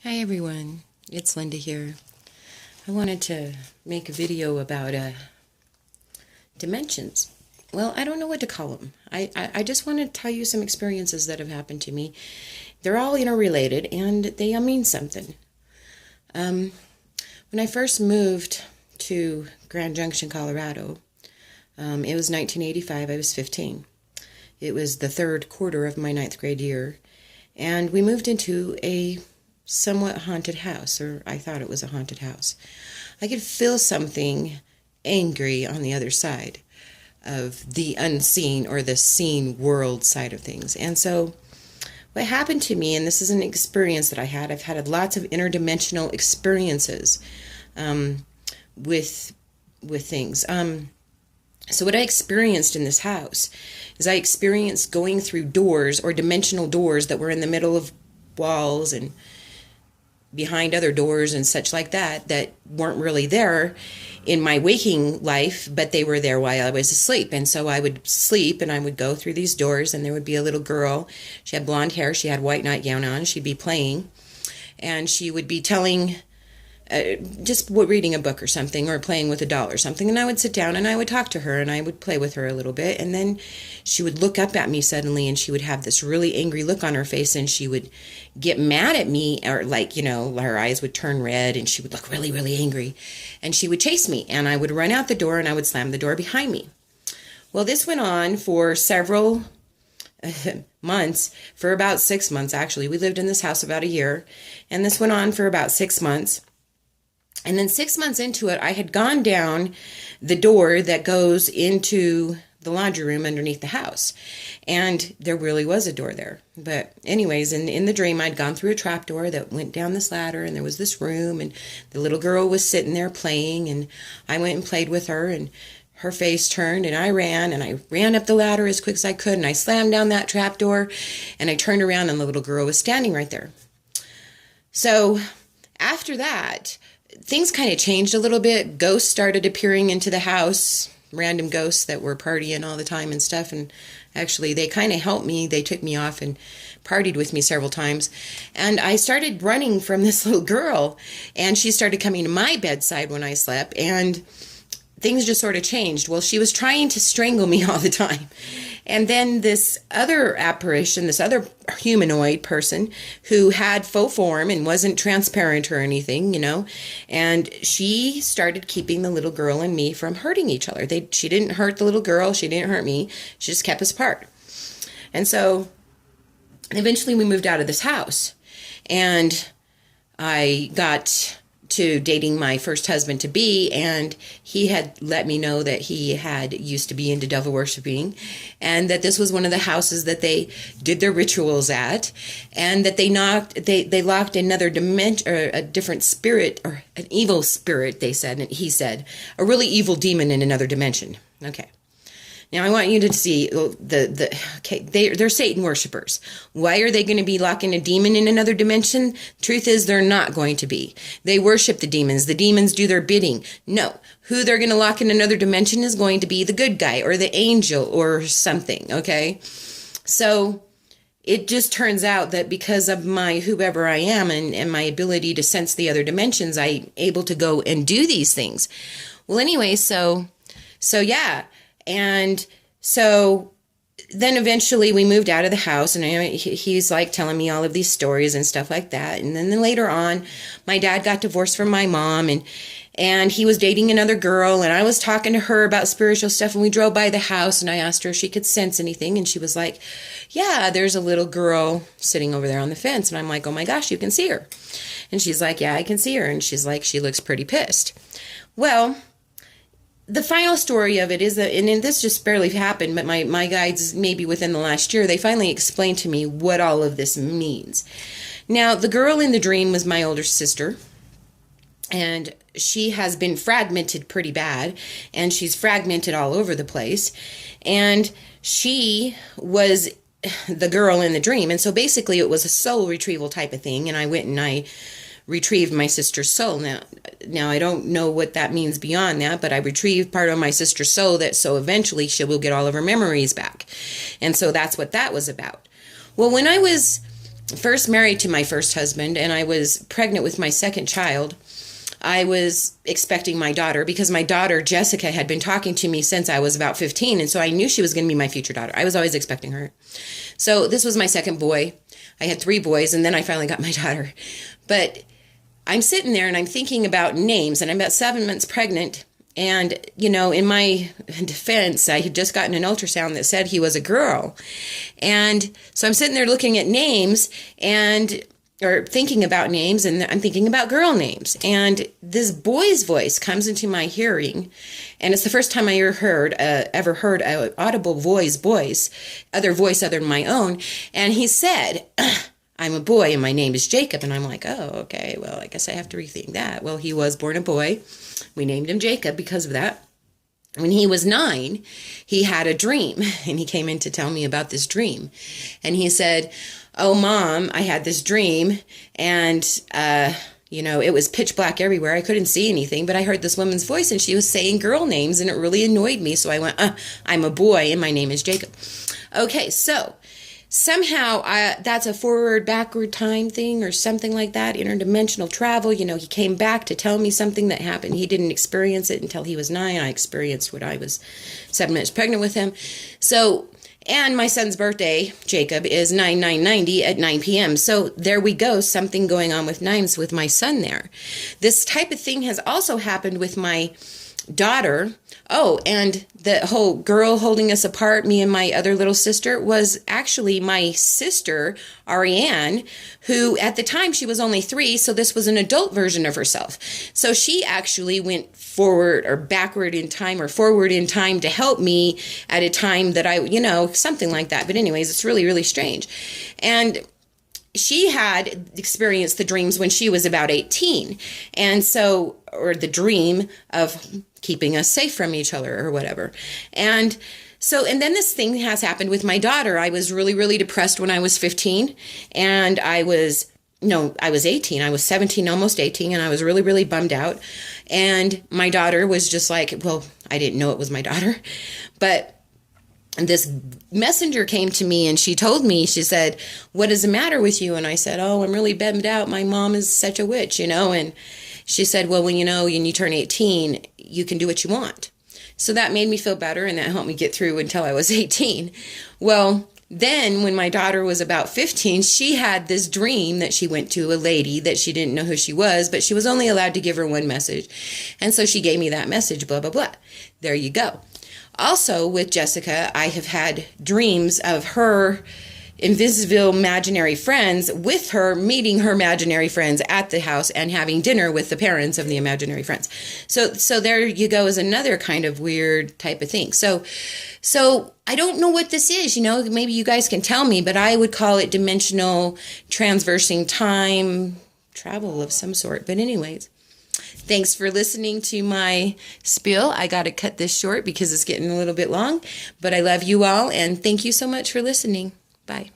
Hi everyone, it's Linda here. I wanted to make a video about dimensions. Well, I don't know what to call them. I just want to tell you some experiences that have happened to me. They're all interrelated and they mean something. When I first moved to Grand Junction, Colorado, it was 1985. I was 15. It was the third quarter of my ninth grade year, and we moved into a somewhat haunted house, or I thought it was a haunted house. I could feel something angry on the other side of the unseen or the seen world side of things. And so what happened to me, and this is an experience that I've had lots of interdimensional experiences with things. So what I experienced in this house is I experienced going through doors or dimensional doors that were in the middle of walls and behind other doors and such like that weren't really there in my waking life, but they were there while I was asleep. And so I would sleep and I would go through these doors, and there would be a little girl. She had blonde hair, she had a white nightgown on, she'd be playing, and she would be telling just reading a book or something, or playing with a doll or something, and I would sit down and I would talk to her and I would play with her a little bit, and then she would look up at me suddenly and she would have this really angry look on her face, and she would get mad at me, or her eyes would turn red and she would look really, really angry, and she would chase me, and I would run out the door and I would slam the door behind me. Well, this went on for several months, for about 6 months actually. We lived in this house about a year, and this went on for about 6 months. And then 6 months into it, I had gone down the door that goes into the laundry room underneath the house. And there really was a door there. But anyways, in the dream, I'd gone through a trap door that went down this ladder, and there was this room, and the little girl was sitting there playing, and I went and played with her, and her face turned, and I ran up the ladder as quick as I could, and I slammed down that trap door, and I turned around, and the little girl was standing right there. So after that, things kind of changed a little bit. Ghosts started appearing into the house, random ghosts that were partying all the time and stuff, and actually they kind of helped me. They took me off and partied with me several times, and I started running from this little girl, and she started coming to my bedside when I slept, and things just sort of changed. Well, she was trying to strangle me all the time. And then this other apparition, this other humanoid person who had faux form and wasn't transparent or anything, and she started keeping the little girl and me from hurting each other. She didn't hurt the little girl, she didn't hurt me, she just kept us apart. And so eventually we moved out of this house, and I got to dating my first husband to be, and he had let me know that he had used to be into devil worshiping, and that this was one of the houses that they did their rituals at, and that they locked another dimension, or a different spirit, or an evil spirit, they said, and he said, a really evil demon in another dimension. Okay. Now, I want you to see they're Satan worshipers. Why are they going to be locking a demon in another dimension? Truth is, they're not going to be. They worship the demons. The demons do their bidding. No, who they're going to lock in another dimension is going to be the good guy or the angel or something, okay? So it just turns out that because of my whoever I am and my ability to sense the other dimensions, I'm able to go and do these things. Well, anyway, so yeah. And so then eventually we moved out of the house, and he's like telling me all of these stories and stuff like that. And then later on, my dad got divorced from my mom, and he was dating another girl, and I was talking to her about spiritual stuff, and we drove by the house, and I asked her if she could sense anything, and she was like, yeah, there's a little girl sitting over there on the fence. And I'm like, oh my gosh, you can see her. And she's like, yeah, I can see her. And she's like, she looks pretty pissed. Well, the final story of it is that, and this just barely happened, but my guides, maybe within the last year, they finally explained to me what all of this means. Now, the girl in the dream was my older sister, and she has been fragmented pretty bad, and she's fragmented all over the place, and she was the girl in the dream, and so basically it was a soul retrieval type of thing, and I went and I retrieved my sister's soul. Now I don't know what that means beyond that, but I retrieved part of my sister's soul, so eventually she will get all of her memories back. And so that's what that was about. Well, when I was first married to my first husband and I was pregnant with my second child, I was expecting my daughter because my daughter, Jessica, had been talking to me since I was about 15. And so I knew she was going to be my future daughter. I was always expecting her. So this was my second boy. I had 3 boys and then I finally got my daughter. But I'm sitting there and I'm thinking about names, and I'm about 7 months pregnant. And, you know, in my defense, I had just gotten an ultrasound that said he was a girl. And so I'm sitting there looking at names or thinking about names, and I'm thinking about girl names. And this boy's voice comes into my hearing, and it's the first time I ever heard an audible voice other than my own. And he said, I'm a boy and my name is Jacob. And I'm like, oh, okay, well, I guess I have to rethink that. Well, he was born a boy. We named him Jacob because of that. When he was 9, he had a dream, and he came in to tell me about this dream. And he said, oh, Mom, I had this dream, and, you know, it was pitch black everywhere. I couldn't see anything, but I heard this woman's voice, and she was saying girl names, and it really annoyed me. So I went, I'm a boy, and my name is Jacob. Okay, so somehow that's a forward-backward time thing or something like that, interdimensional travel. You know, he came back to tell me something that happened. He didn't experience it until he was 9. I experienced when I was 7 months pregnant with him. So, and my son's birthday, Jacob, is 9/9/90 at 9 p.m. So there we go, something going on with names with my son there. This type of thing has also happened with my daughter. Oh, and the whole girl holding us apart, me and my other little sister, was actually my sister, Ariane, who at the time she was only 3, so this was an adult version of herself. So she actually went forward or backward in time or forward in time to help me at a time that I, you know, something like that. But anyways, it's really, really strange. And she had experienced the dreams when she was about 18. And so, or the dream of keeping us safe from each other or whatever. And so, and then this thing has happened with my daughter. I was really, really depressed when I was 15, and I was 18. I was 17, almost 18, and I was really, really bummed out. And my daughter was just like, well, I didn't know it was my daughter, but this messenger came to me and she told me, she said, what is the matter with you? And I said, oh, I'm really bummed out. My mom is such a witch, you know. And she said, well, when you turn 18, you can do what you want. So that made me feel better, and that helped me get through until I was 18. Well, then when my daughter was about 15, she had this dream that she went to a lady that she didn't know who she was, but she was only allowed to give her one message. And so she gave me that message, blah, blah, blah. There you go. Also, with Jessica, I have had dreams of her invisible imaginary friends, with her meeting her imaginary friends at the house and having dinner with the parents of the imaginary friends. So there you go, is another kind of weird type of thing. So I don't know what this is, you know, maybe you guys can tell me, but I would call it dimensional transversing time travel of some sort. But anyways, thanks for listening to my spiel. I got to cut this short because it's getting a little bit long, but I love you all, and thank you so much for listening. Bye.